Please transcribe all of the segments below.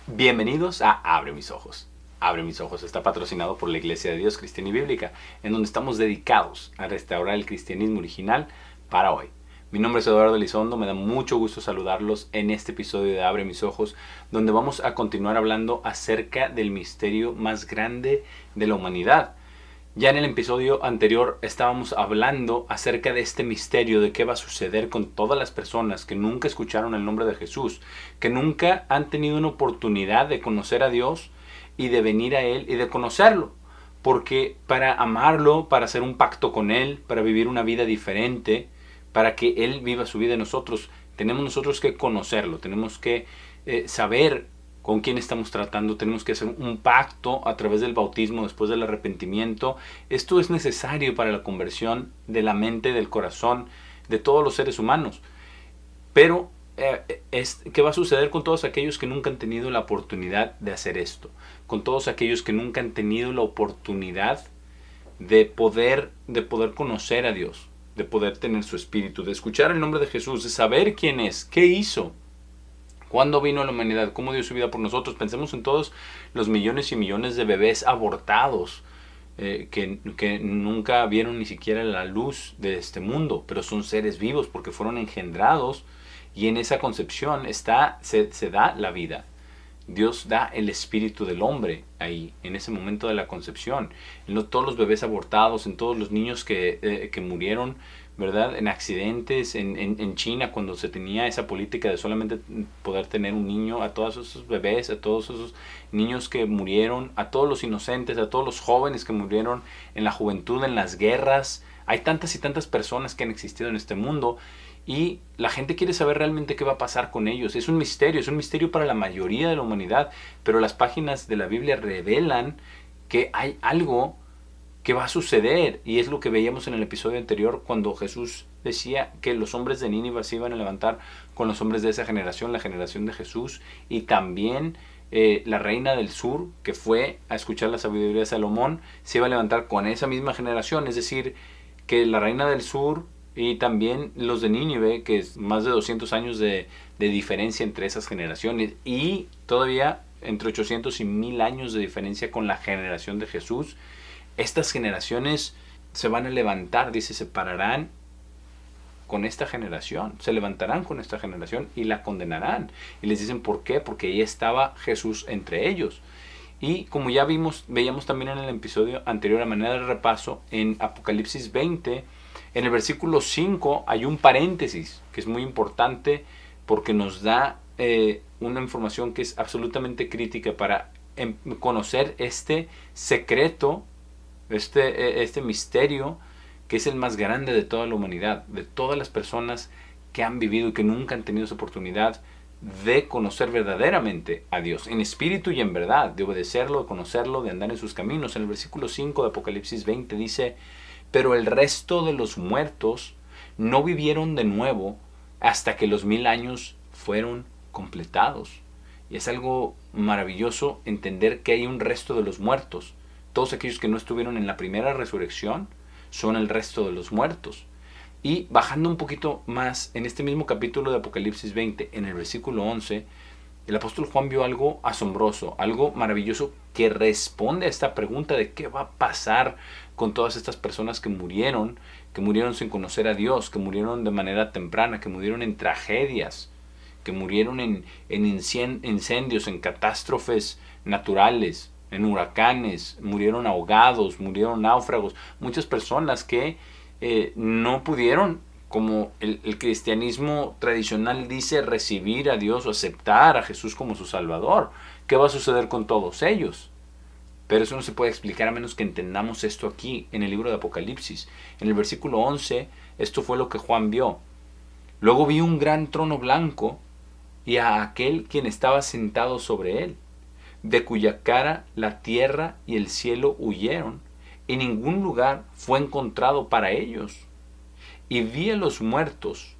Bienvenidos a Abre mis ojos. Abre mis ojos está patrocinado por la Iglesia de Dios Cristiana y Bíblica, en donde estamos dedicados a restaurar el cristianismo original para hoy. Mi nombre es Eduardo Elizondo, me da mucho gusto saludarlos en este episodio de Abre mis ojos, donde vamos a continuar hablando acerca del misterio más grande de la humanidad. Ya en el episodio anterior estábamos hablando acerca de este misterio, de qué va a suceder con todas las personas que nunca escucharon el nombre de Jesús, que nunca han tenido una oportunidad de conocer a Dios y de venir a Él y de conocerlo. Porque para amarlo, para hacer un pacto con Él, para vivir una vida diferente, para que Él viva su vida en nosotros, tenemos nosotros que conocerlo, tenemos que saber con quién estamos tratando, tenemos que hacer un pacto a través del bautismo después del arrepentimiento. Esto es necesario para la conversión de la mente, del corazón, de todos los seres humanos. Pero, ¿qué va a suceder con todos aquellos que nunca han tenido la oportunidad de hacer esto? Con todos aquellos que nunca han tenido la oportunidad de poder conocer a Dios, de poder tener su espíritu, de escuchar el nombre de Jesús, de saber quién es, qué hizo, cuándo vino a la humanidad, cómo dio su vida por nosotros. Pensemos en todos los millones y millones de bebés abortados que nunca vieron ni siquiera la luz de este mundo, pero son seres vivos porque fueron engendrados y en esa concepción se da la vida. Dios da el espíritu del hombre ahí, en ese momento de la concepción. En todos los bebés abortados, en todos los niños que murieron, ¿verdad? En accidentes, en China, cuando se tenía esa política de solamente poder tener un niño, a todos esos bebés, a todos esos niños que murieron, a todos los inocentes, a todos los jóvenes que murieron en la juventud, en las guerras. Hay tantas y tantas personas que han existido en este mundo y la gente quiere saber realmente qué va a pasar con ellos. Es un misterio para la mayoría de la humanidad, pero las páginas de la Biblia revelan que hay algo que va a suceder, y es lo que veíamos en el episodio anterior cuando Jesús decía que los hombres de Nínive se iban a levantar con los hombres de esa generación, la generación de Jesús, y también la reina del sur, que fue a escuchar la sabiduría de Salomón, se iba a levantar con esa misma generación. Es decir, que la reina del sur y también los de Nínive, que es más de 200 años de diferencia entre esas generaciones, y todavía entre 800 y 1000 años de diferencia con la generación de Jesús. Estas generaciones se van a levantar, dice, se pararán con esta generación, se levantarán con esta generación y la condenarán. Y les dicen, ¿por qué? Porque ahí estaba Jesús entre ellos. Y como ya veíamos también en el episodio anterior, a manera de repaso, en Apocalipsis 20, en el versículo 5 hay un paréntesis que es muy importante porque nos da una información que es absolutamente crítica para conocer este secreto, este misterio que es el más grande de toda la humanidad, de todas las personas que han vivido y que nunca han tenido esa oportunidad de conocer verdaderamente a Dios, en espíritu y en verdad, de obedecerlo, de conocerlo, de andar en sus caminos. En el versículo 5 de Apocalipsis 20 dice, pero el resto de los muertos no vivieron de nuevo hasta que los 1000 años fueron completados. Y es algo maravilloso entender que hay un resto de los muertos. Todos aquellos que no estuvieron en la primera resurrección son el resto de los muertos. Y bajando un poquito más, en este mismo capítulo de Apocalipsis 20, en el versículo 11, el apóstol Juan vio algo asombroso, algo maravilloso que responde a esta pregunta de qué va a pasar con todas estas personas que murieron sin conocer a Dios, que murieron de manera temprana, que murieron en tragedias, que murieron en incendios, en catástrofes naturales, en huracanes, murieron ahogados, murieron náufragos, muchas personas que no pudieron, como el cristianismo tradicional dice, recibir a Dios o aceptar a Jesús como su Salvador. ¿Qué va a suceder con todos ellos? Pero eso no se puede explicar a menos que entendamos esto aquí en el libro de Apocalipsis. En el versículo 11, esto fue lo que Juan vio. Luego vi un gran trono blanco y a aquel quien estaba sentado sobre él, de cuya cara la tierra y el cielo huyeron, y ningún lugar fue encontrado para ellos. Y vi a los muertos,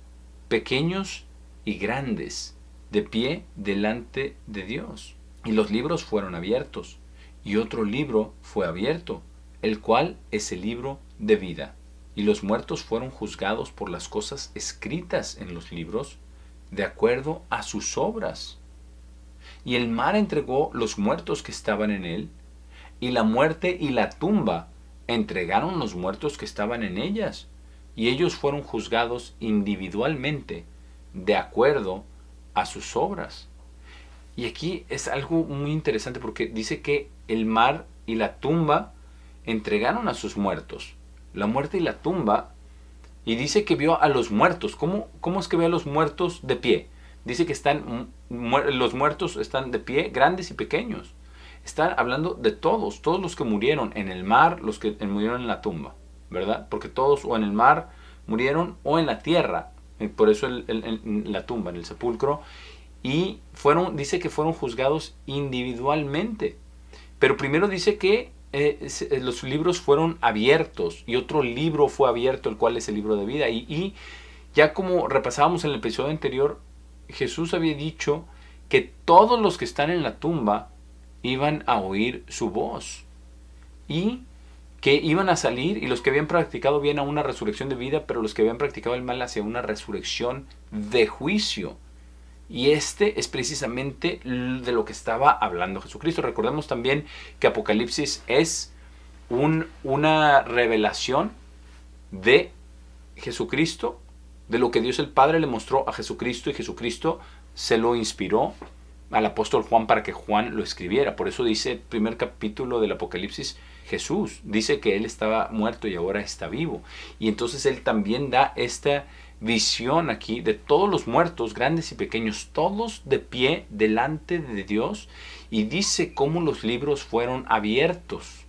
pequeños y grandes, de pie delante de Dios. Y los libros fueron abiertos, y otro libro fue abierto, el cual es el libro de vida. Y los muertos fueron juzgados por las cosas escritas en los libros, de acuerdo a sus obras. Y el mar entregó los muertos que estaban en él, y la muerte y la tumba entregaron los muertos que estaban en ellas, y ellos fueron juzgados individualmente de acuerdo a sus obras. Y aquí es algo muy interesante porque dice que el mar y la tumba entregaron a sus muertos. La muerte y la tumba. Y dice que vio a los muertos. ¿Cómo es que ve a los muertos de pie? Dice que los muertos están de pie, grandes y pequeños. Están hablando de todos los que murieron en el mar, los que murieron en la tumba, ¿verdad? Porque todos o en el mar murieron o en la tierra. Por eso en la tumba, en el sepulcro. Y dice que fueron juzgados individualmente. Pero primero dice que los libros fueron abiertos y otro libro fue abierto, el cual es el libro de vida. Y ya como repasábamos en el episodio anterior, Jesús había dicho que todos los que están en la tumba iban a oír su voz y que iban a salir, y los que habían practicado bien a una resurrección de vida, pero los que habían practicado el mal hacia una resurrección de juicio. Y este es precisamente de lo que estaba hablando Jesucristo. Recordemos también que Apocalipsis es una revelación de Jesucristo, de lo que Dios el Padre le mostró a Jesucristo, y Jesucristo se lo inspiró al apóstol Juan para que Juan lo escribiera. Por eso dice el primer capítulo del Apocalipsis, Jesús dice que Él estaba muerto y ahora está vivo. Y entonces Él también da esta visión aquí de todos los muertos, grandes y pequeños, todos de pie delante de Dios, y dice cómo los libros fueron abiertos.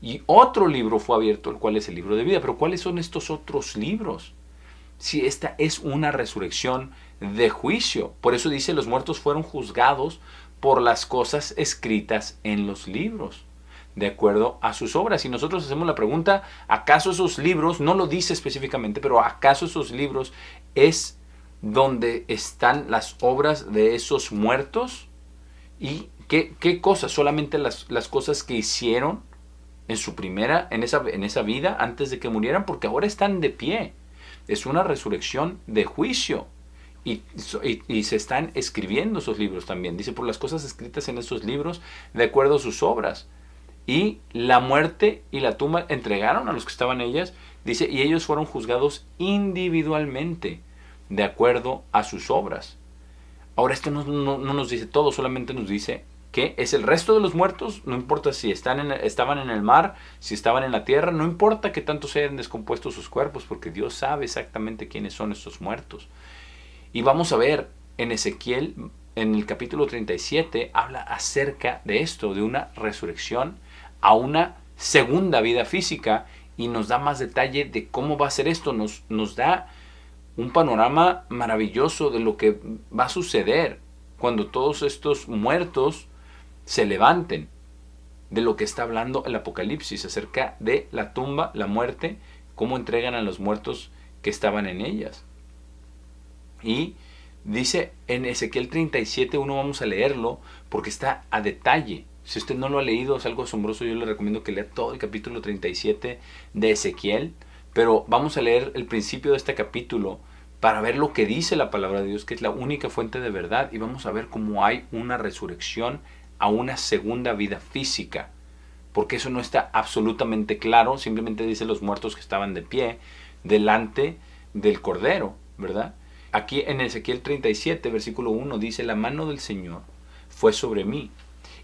Y otro libro fue abierto, el cual es el libro de vida. Pero ¿cuáles son estos otros libros? Si esta es una resurrección de juicio. Por eso dice, los muertos fueron juzgados por las cosas escritas en los libros, de acuerdo a sus obras. Y nosotros hacemos la pregunta, ¿acaso esos libros, no lo dice específicamente, pero acaso esos libros es donde están las obras de esos muertos? ¿Y qué cosas? Solamente las cosas que hicieron en esa vida antes de que murieran, porque ahora están de pie. Es una resurrección de juicio. Y se están escribiendo esos libros también. Dice, por las cosas escritas en esos libros, de acuerdo a sus obras. Y la muerte y la tumba entregaron a los que estaban en ellas. Dice, y ellos fueron juzgados individualmente, de acuerdo a sus obras. Ahora esto no nos dice todo, solamente nos dice que es el resto de los muertos. No importa si estaban en el mar, si estaban en la tierra, no importa que tanto se hayan descompuesto sus cuerpos, porque Dios sabe exactamente quiénes son estos muertos. Y vamos a ver en Ezequiel, en el capítulo 37, habla acerca de esto, de una resurrección a una segunda vida física, y nos da más detalle de cómo va a ser esto. Nos da un panorama maravilloso de lo que va a suceder cuando todos estos muertos se levanten, de lo que está hablando el Apocalipsis acerca de la tumba, la muerte, cómo entregan a los muertos que estaban en ellas. Y dice en Ezequiel 37, vamos a leerlo porque está a detalle. Si usted no lo ha leído, es algo asombroso. Yo le recomiendo que lea todo el capítulo 37 de Ezequiel. Pero vamos a leer el principio de este capítulo para ver lo que dice la palabra de Dios, que es la única fuente de verdad. Y vamos a ver cómo hay una resurrección a una segunda vida física. Porque eso no está absolutamente claro. Simplemente dice los muertos que estaban de pie delante del Cordero, ¿verdad? Aquí en Ezequiel 37, versículo 1, dice, la mano del Señor fue sobre mí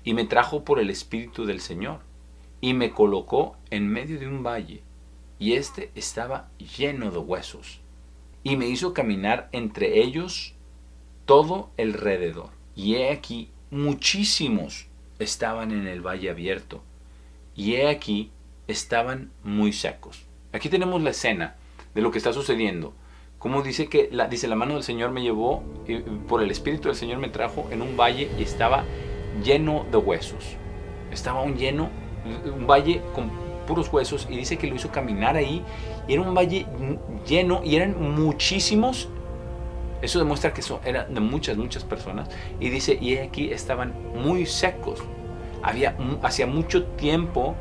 y me trajo por el Espíritu del Señor y me colocó en medio de un valle, y este estaba lleno de huesos, y me hizo caminar entre ellos todo alrededor. Y he aquí, muchísimos estaban en el valle abierto, y he aquí, estaban muy secos. Aquí tenemos la escena de lo que está sucediendo. Como dice que la mano del Señor me llevó, y por el Espíritu del Señor me trajo en un valle y estaba lleno de huesos. Estaba un valle con puros huesos, y dice que lo hizo caminar ahí, y era un valle lleno y eran muchísimos. Eso demuestra que eso era de muchas personas. Y dice, y aquí estaban muy secos. Hacía mucho tiempo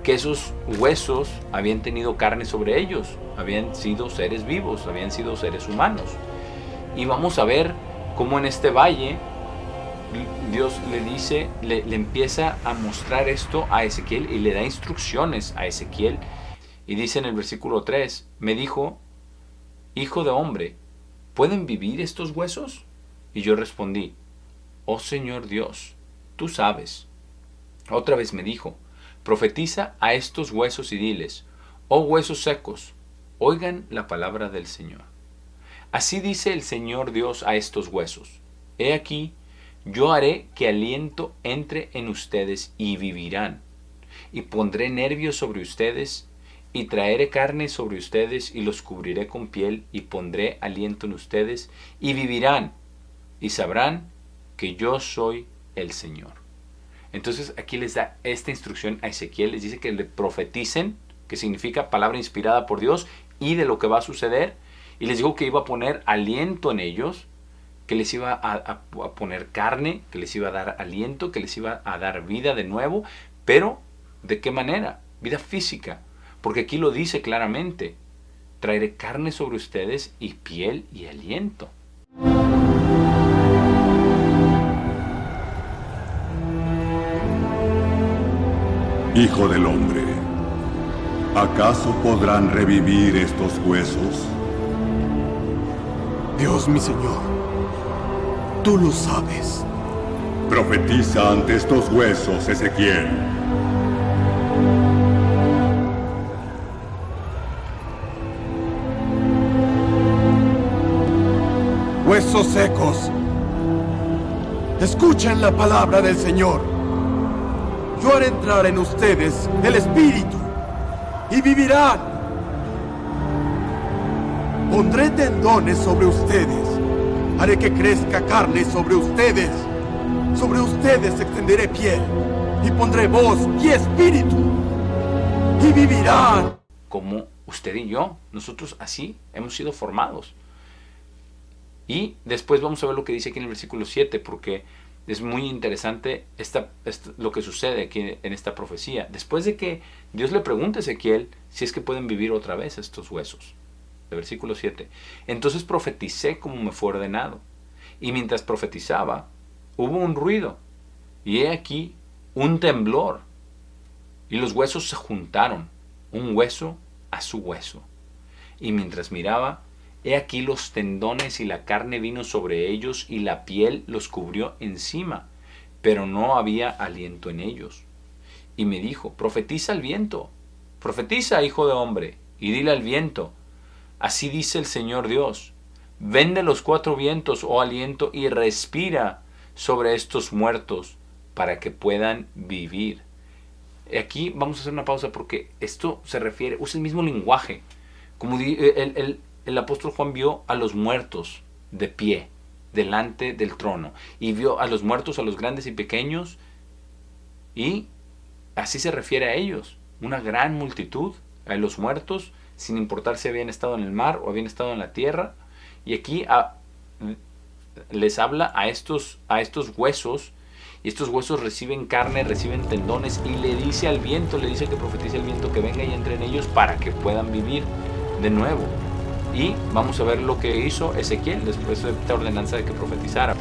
que esos huesos habían tenido carne sobre ellos, habían sido seres vivos, habían sido seres humanos. Y vamos a ver cómo en este valle Dios le dice, le empieza a mostrar esto a Ezequiel y le da instrucciones a Ezequiel. Y dice en el versículo 3, me dijo, hijo de hombre, ¿pueden vivir estos huesos? Y yo respondí, oh Señor Dios, tú sabes. Otra vez me dijo, profetiza a estos huesos y diles, oh huesos secos, oigan la palabra del Señor. Así dice el Señor Dios a estos huesos, he aquí, yo haré que aliento entre en ustedes y vivirán, y pondré nervios sobre ustedes, y traeré carne sobre ustedes, y los cubriré con piel, y pondré aliento en ustedes, y vivirán, y sabrán que yo soy el Señor. Entonces aquí les da esta instrucción a Ezequiel, les dice que le profeticen, que significa palabra inspirada por Dios, y de lo que va a suceder, y les dijo que iba a poner aliento en ellos, que les iba a poner carne, que les iba a dar aliento, que les iba a dar vida de nuevo, pero ¿de qué manera? Vida física, porque aquí lo dice claramente, traeré carne sobre ustedes y piel y aliento. Hijo del hombre, ¿acaso podrán revivir estos huesos? Dios mi Señor, tú lo sabes. Profetiza ante estos huesos, Ezequiel. Huesos secos, escuchen la palabra del Señor. Yo haré entrar en ustedes el Espíritu y vivirán. Pondré tendones sobre ustedes, haré que crezca carne sobre ustedes extenderé piel, y pondré voz y espíritu, y vivirán. Como usted y yo, nosotros así hemos sido formados. Y después vamos a ver lo que dice aquí en el versículo 7, porque es muy interesante lo que sucede aquí en esta profecía. Después de que Dios le pregunta a Ezequiel si es que pueden vivir otra vez estos huesos. El versículo 7. Entonces profeticé como me fue ordenado. Y mientras profetizaba, hubo un ruido. Y he aquí un temblor. Y los huesos se juntaron, un hueso a su hueso. Y mientras miraba, he aquí los tendones y la carne vino sobre ellos, y la piel los cubrió encima, pero no había aliento en ellos. Y me dijo, profetiza al viento, profetiza, hijo de hombre, y dile al viento, así dice el Señor Dios, ven de los cuatro vientos, oh aliento, y respira sobre estos muertos, para que puedan vivir. Aquí vamos a hacer una pausa, porque esto se refiere, usa el mismo lenguaje, como el apóstol Juan vio a los muertos de pie delante del trono, y vio a los muertos, a los grandes y pequeños, y así se refiere a ellos, una gran multitud, a los muertos, sin importar si habían estado en el mar o habían estado en la tierra. Y aquí les habla a estos huesos, y estos huesos reciben carne, reciben tendones, y le dice al viento, le dice que profetice al viento que venga y entre en ellos para que puedan vivir de nuevo. Y vamos a ver lo que hizo Ezequiel después de esta ordenanza de que profetizara.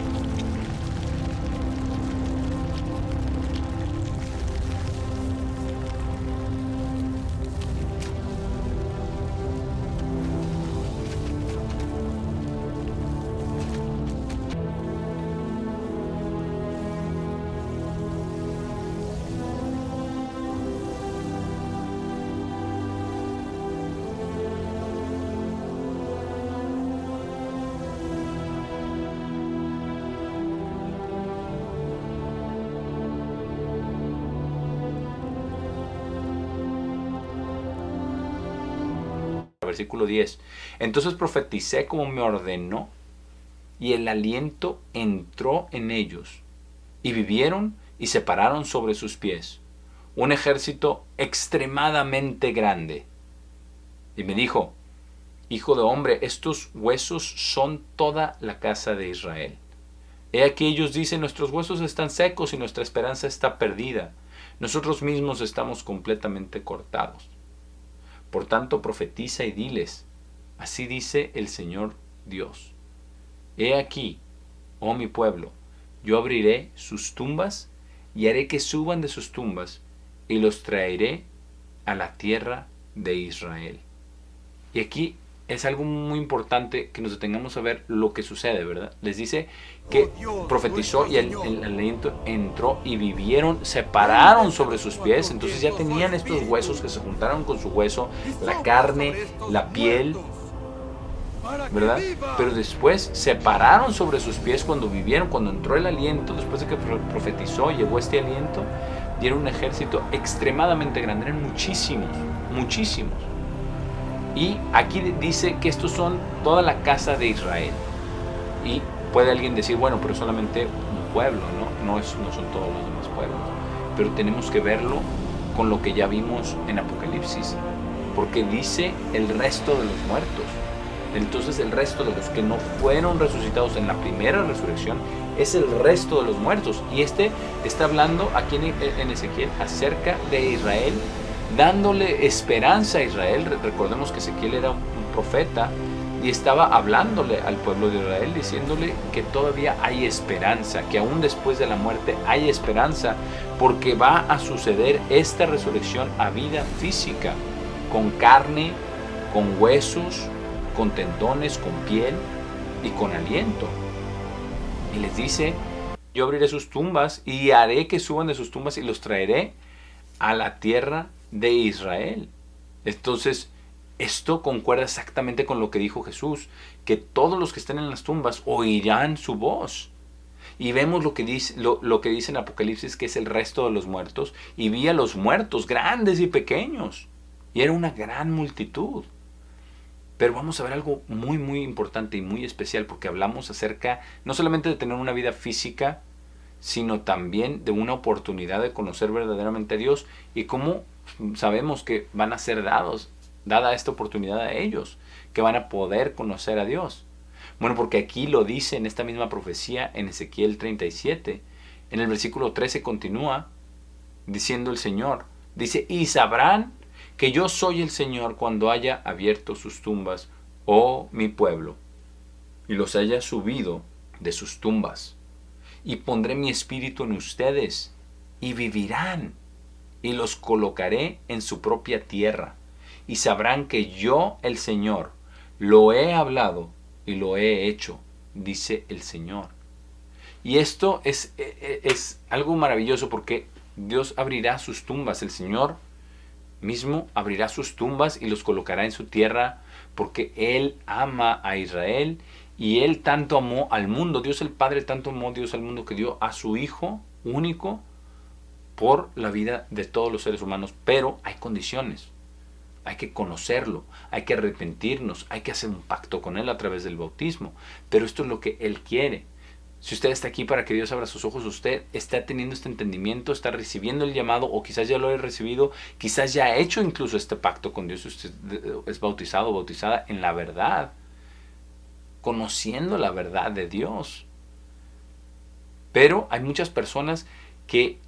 Versículo 10. Entonces profeticé como me ordenó, y el aliento entró en ellos, y vivieron y se pararon sobre sus pies, un ejército extremadamente grande. Y me dijo, hijo de hombre, estos huesos son toda la casa de Israel. He aquí ellos dicen, nuestros huesos están secos y nuestra esperanza está perdida. Nosotros mismos estamos completamente cortados. Por tanto, profetiza y diles, así dice el Señor Dios. He aquí, oh mi pueblo, yo abriré sus tumbas y haré que suban de sus tumbas y los traeré a la tierra de Israel. Y aquí es algo muy importante que nos detengamos a ver lo que sucede, ¿verdad? Les dice que profetizó y el aliento entró y vivieron, se pararon sobre sus pies. Entonces ya tenían estos huesos que se juntaron con su hueso, la carne, la piel, ¿verdad? Pero después se pararon sobre sus pies cuando vivieron, cuando entró el aliento, después de que profetizó, llegó este aliento, y era un ejército extremadamente grande, eran muchísimos, muchísimos. Y aquí dice que estos son toda la casa de Israel. Y puede alguien decir, bueno, pero solamente un pueblo, ¿no? No son todos los demás pueblos. Pero tenemos que verlo con lo que ya vimos en Apocalipsis, porque dice el resto de los muertos. Entonces el resto de los que no fueron resucitados en la primera resurrección es el resto de los muertos. Y está hablando aquí en Ezequiel acerca de Israel, dándole esperanza a Israel. Recordemos que Ezequiel era un profeta y estaba hablándole al pueblo de Israel, diciéndole que todavía hay esperanza, que aún después de la muerte hay esperanza, porque va a suceder esta resurrección a vida física, con carne, con huesos, con tendones, con piel y con aliento. Y les dice, yo abriré sus tumbas y haré que suban de sus tumbas y los traeré a la tierra de Israel. Entonces, esto concuerda exactamente con lo que dijo Jesús, que todos los que estén en las tumbas oirán su voz. Y vemos lo que dice en Apocalipsis, que es el resto de los muertos, y vi a los muertos, grandes y pequeños, y era una gran multitud. Pero vamos a ver algo muy, muy importante y muy especial, porque hablamos acerca no solamente de tener una vida física, sino también de una oportunidad de conocer verdaderamente a Dios, y cómo sabemos que van a ser dada esta oportunidad a ellos, que van a poder conocer a Dios. Bueno, porque aquí lo dice en esta misma profecía en Ezequiel 37, en el versículo 13 continúa diciendo el Señor, dice, y sabrán que yo soy el Señor cuando haya abierto sus tumbas, oh mi pueblo, y los haya subido de sus tumbas, y pondré mi espíritu en ustedes, y vivirán, y los colocaré en su propia tierra, y sabrán que yo, el Señor, lo he hablado y lo he hecho, dice el Señor. Y esto es algo maravilloso, porque Dios abrirá sus tumbas, el Señor mismo abrirá sus tumbas y los colocará en su tierra, porque Él ama a Israel y Él tanto amó al mundo. Dios el Padre tanto amó Dios al mundo que dio a su Hijo único por la vida de todos los seres humanos. Pero hay condiciones. Hay que conocerlo, hay que arrepentirnos, hay que hacer un pacto con Él a través del bautismo. Pero esto es lo que Él quiere. Si usted está aquí para que Dios abra sus ojos, usted está teniendo este entendimiento, está recibiendo el llamado, o quizás ya lo ha recibido, quizás ya ha hecho incluso este pacto con Dios, usted es bautizado o bautizada en la verdad, conociendo la verdad de Dios. Pero hay muchas personas que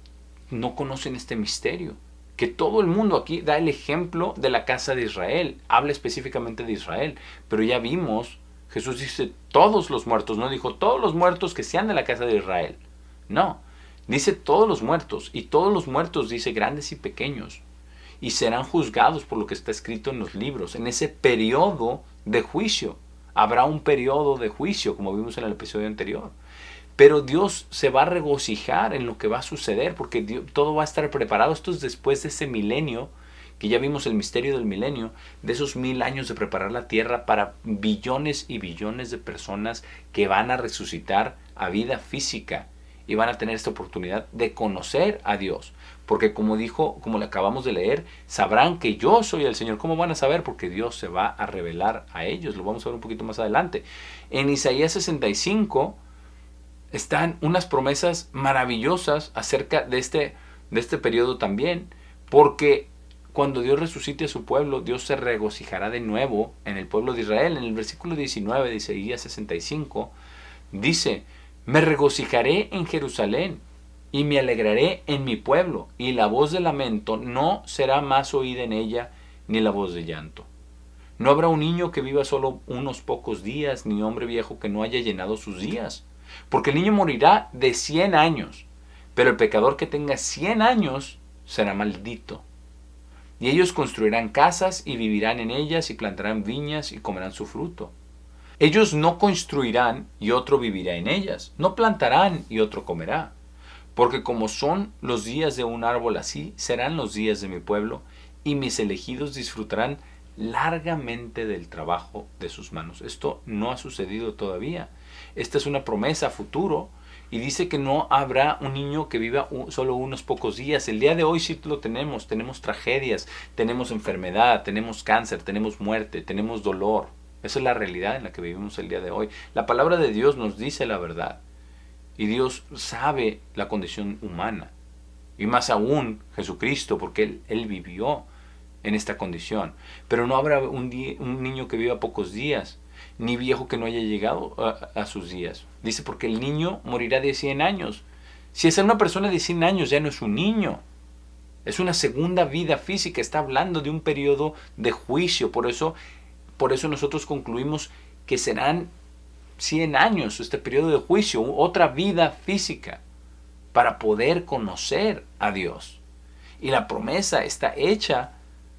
no conocen este misterio, que todo el mundo aquí da el ejemplo de la casa de Israel, habla específicamente de Israel, pero ya vimos, Jesús dice todos los muertos, no dijo todos los muertos que sean de la casa de Israel. No, dice todos los muertos, y todos los muertos dice grandes y pequeños, y serán juzgados por lo que está escrito en los libros. En ese periodo de juicio, habrá un periodo de juicio, como vimos en el episodio anterior. Pero Dios se va a regocijar en lo que va a suceder, porque todo va a estar preparado. Esto es después de ese milenio, que ya vimos el misterio del milenio, de esos 1000 años de preparar la tierra para billones y billones de personas que van a resucitar a vida física y van a tener esta oportunidad de conocer a Dios. Porque como le acabamos de leer, sabrán que yo soy el Señor. ¿Cómo van a saber? Porque Dios se va a revelar a ellos. Lo vamos a ver un poquito más adelante. En Isaías 65 están unas promesas maravillosas acerca de este periodo también, porque cuando Dios resucite a su pueblo, Dios se regocijará de nuevo en el pueblo de Israel. En el versículo 19 de Isaías 65 dice, me regocijaré en Jerusalén y me alegraré en mi pueblo, y la voz de lamento no será más oída en ella, ni la voz de llanto. No habrá un niño que viva solo unos pocos días, ni hombre viejo que no haya llenado sus días. Porque el niño morirá de 100 años, pero el pecador que tenga 100 años será maldito. Y ellos construirán casas y vivirán en ellas y plantarán viñas y comerán su fruto. Ellos no construirán y otro vivirá en ellas. No plantarán y otro comerá. Porque como son los días de un árbol, así serán los días de mi pueblo, y mis elegidos disfrutarán largamente del trabajo de sus manos. Esto no ha sucedido todavía. Esta es una promesa a futuro. Y dice que no habrá un niño que viva solo unos pocos días. El día de hoy sí lo tenemos. Tenemos tragedias, tenemos enfermedad, tenemos cáncer, tenemos muerte, tenemos dolor. Esa es la realidad en la que vivimos el día de hoy. La palabra de Dios nos dice la verdad. Y Dios sabe la condición humana. Y más aún Jesucristo, porque Él vivió en esta condición. Pero no habrá un niño que viva pocos días, ni viejo que no haya llegado a sus días. Dice, porque el niño morirá de 100 años. Si es una persona de 100 años, ya no es un niño. Es una segunda vida física. Está hablando de un periodo de juicio. Por eso nosotros concluimos que serán 100 años este periodo de juicio, otra vida física, para poder conocer a Dios. Y la promesa está hecha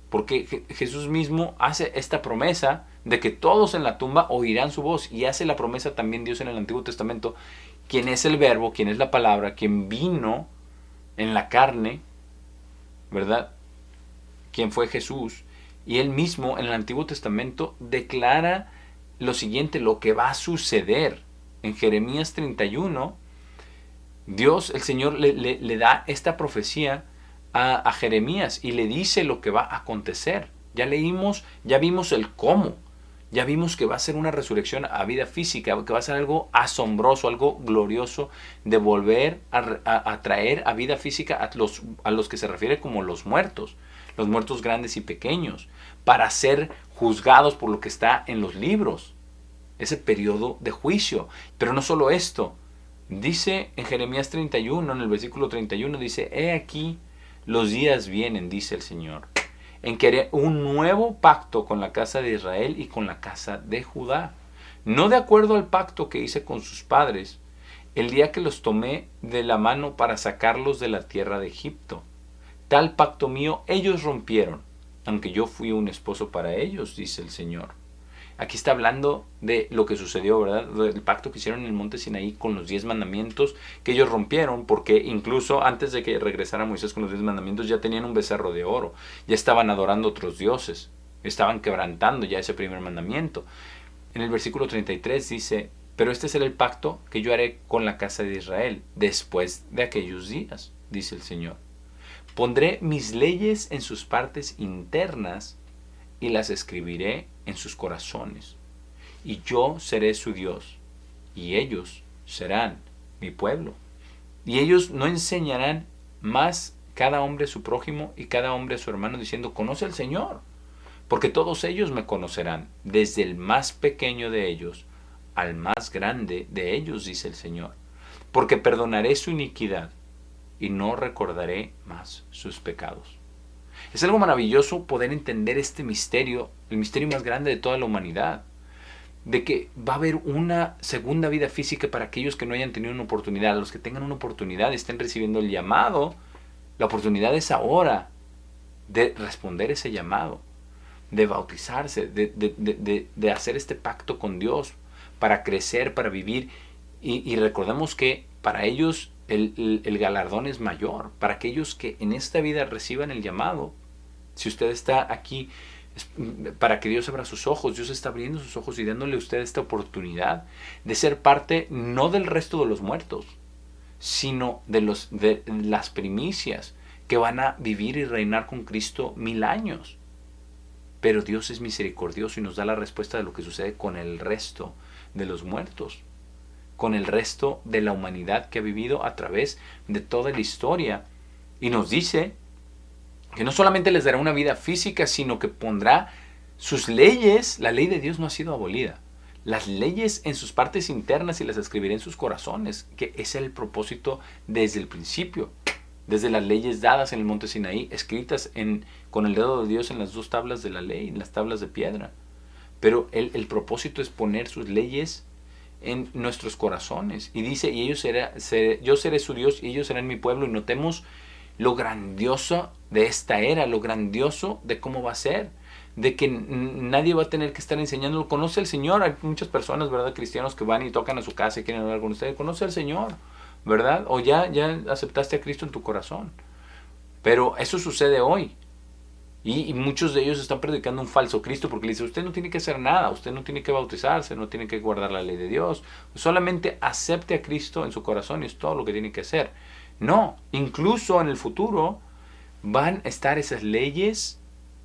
porque Jesús mismo hace esta promesa de que todos en la tumba oirán su voz, y hace la promesa también Dios en el Antiguo Testamento, quien es el verbo, quien es la palabra, quien vino en la carne, ¿verdad? Quien fue Jesús, y él mismo en el Antiguo Testamento declara lo siguiente, lo que va a suceder. En Jeremías 31, Dios, el Señor, le da esta profecía a Jeremías y le dice lo que va a acontecer. Ya leímos, ya vimos el cómo. Ya vimos que va a ser una resurrección a vida física, que va a ser algo asombroso, algo glorioso, de volver a traer a vida física a los que se refiere como los muertos grandes y pequeños, para ser juzgados por lo que está en los libros, ese periodo de juicio. Pero no solo esto, dice en Jeremías 31, en el versículo 31, dice, he aquí los días vienen, dice el Señor, en que haré un nuevo pacto con la casa de Israel y con la casa de Judá, no de acuerdo al pacto que hice con sus padres, el día que los tomé de la mano para sacarlos de la tierra de Egipto. Tal pacto mío ellos rompieron, aunque yo fui un esposo para ellos, dice el Señor. Aquí está hablando de lo que sucedió, ¿verdad? Del pacto que hicieron en el monte Sinaí con los 10 mandamientos que ellos rompieron, porque incluso antes de que regresara Moisés con los 10 mandamientos ya tenían un becerro de oro, ya estaban adorando otros dioses, estaban quebrantando ya ese primer mandamiento. En el versículo 33 dice, pero este será el pacto que yo haré con la casa de Israel después de aquellos días, dice el Señor. Pondré mis leyes en sus partes internas y las escribiré en sus corazones. Y yo seré su Dios, y ellos serán mi pueblo. Y ellos no enseñarán más cada hombre a su prójimo y cada hombre a su hermano, diciendo, conoce al Señor, porque todos ellos me conocerán, desde el más pequeño de ellos al más grande de ellos, dice el Señor. Porque perdonaré su iniquidad y no recordaré más sus pecados. Es algo maravilloso poder entender este misterio, el misterio más grande de toda la humanidad, de que va a haber una segunda vida física para aquellos que no hayan tenido una oportunidad. Los que tengan una oportunidad, estén recibiendo el llamado, la oportunidad es ahora de responder ese llamado, de bautizarse, de hacer este pacto con Dios, para crecer, para vivir. Y recordemos que para ellos el galardón es mayor. Para aquellos que en esta vida reciban el llamado, si usted está aquí, para que Dios abra sus ojos, Dios está abriendo sus ojos y dándole a usted esta oportunidad de ser parte no del resto de los muertos, sino de las primicias que van a vivir y reinar con Cristo 1000 años. Pero Dios es misericordioso y nos da la respuesta de lo que sucede con el resto de los muertos, con el resto de la humanidad que ha vivido a través de toda la historia. Y nos dice que no solamente les dará una vida física, sino que pondrá sus leyes. La ley de Dios no ha sido abolida. Las leyes en sus partes internas y las escribiré en sus corazones, que es el propósito desde el principio. Desde las leyes dadas en el monte Sinaí, escritas con el dedo de Dios en las 2 tablas de la ley, en las tablas de piedra. Pero el propósito es poner sus leyes en nuestros corazones. Y dice, yo seré su Dios y ellos serán mi pueblo. Y notemos lo grandioso de esta era, lo grandioso de cómo va a ser, de que nadie va a tener que estar enseñándolo. Conoce al Señor. Hay muchas personas, ¿verdad?, cristianos que van y tocan a su casa y quieren hablar con ustedes. Conoce al Señor, ¿verdad? O ya aceptaste a Cristo en tu corazón. Pero eso sucede hoy. Y muchos de ellos están predicando un falso Cristo porque le dicen, usted no tiene que hacer nada, usted no tiene que bautizarse, no tiene que guardar la ley de Dios. Solamente acepte a Cristo en su corazón y es todo lo que tiene que hacer. No, incluso en el futuro van a estar esas leyes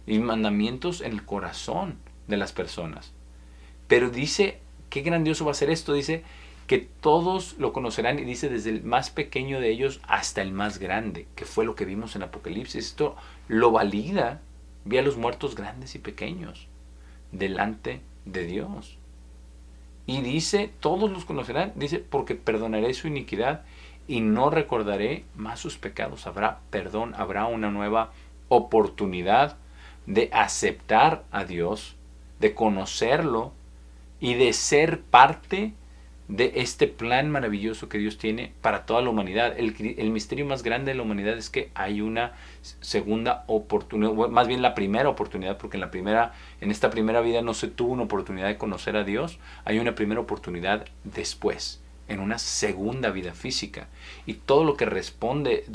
y mandamientos en el corazón de las personas. Pero dice, qué grandioso va a ser esto, dice que todos lo conocerán, y dice desde el más pequeño de ellos hasta el más grande, que fue lo que vimos en Apocalipsis. Esto lo valida. Vi a los muertos grandes y pequeños delante de Dios. Y dice, todos los conocerán, dice, porque perdonaré su iniquidad y no recordaré más sus pecados. Habrá perdón, habrá una nueva oportunidad de aceptar a Dios, de conocerlo y de ser parte de este plan maravilloso que Dios tiene para toda la humanidad. El misterio más grande de la humanidad es que hay una segunda oportunidad, más bien la primera oportunidad, porque en esta primera vida no se tuvo una oportunidad de conocer a Dios. Hay una primera oportunidad después, en una segunda vida física. Y todo lo que responde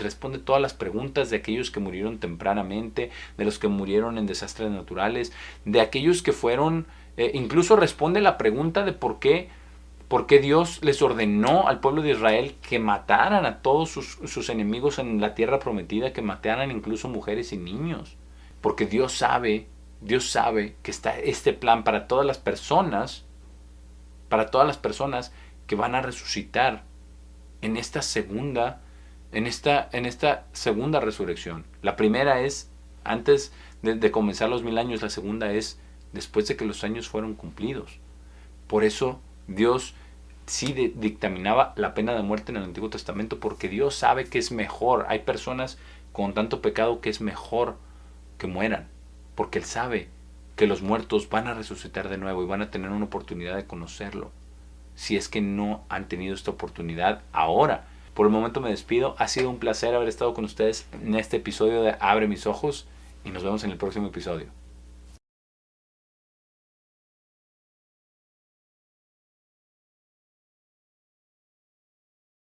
todas las preguntas de aquellos que murieron tempranamente, de los que murieron en desastres naturales, de aquellos que fueron, incluso responde la pregunta de por qué Dios les ordenó al pueblo de Israel que mataran a todos sus enemigos en la tierra prometida, que mataran incluso mujeres y niños. Porque Dios sabe que está este plan para todas las personas que van a resucitar en esta segunda resurrección. La primera es antes de comenzar los 1000 años, la segunda es después de que los años fueron cumplidos. Por eso Dios sí dictaminaba la pena de muerte en el Antiguo Testamento, porque Dios sabe que es mejor. Hay personas con tanto pecado que es mejor que mueran, porque Él sabe que los muertos van a resucitar de nuevo y van a tener una oportunidad de conocerlo, si es que no han tenido esta oportunidad ahora. Por el momento me despido. Ha sido un placer haber estado con ustedes en este episodio de Abre mis ojos y nos vemos en el próximo episodio.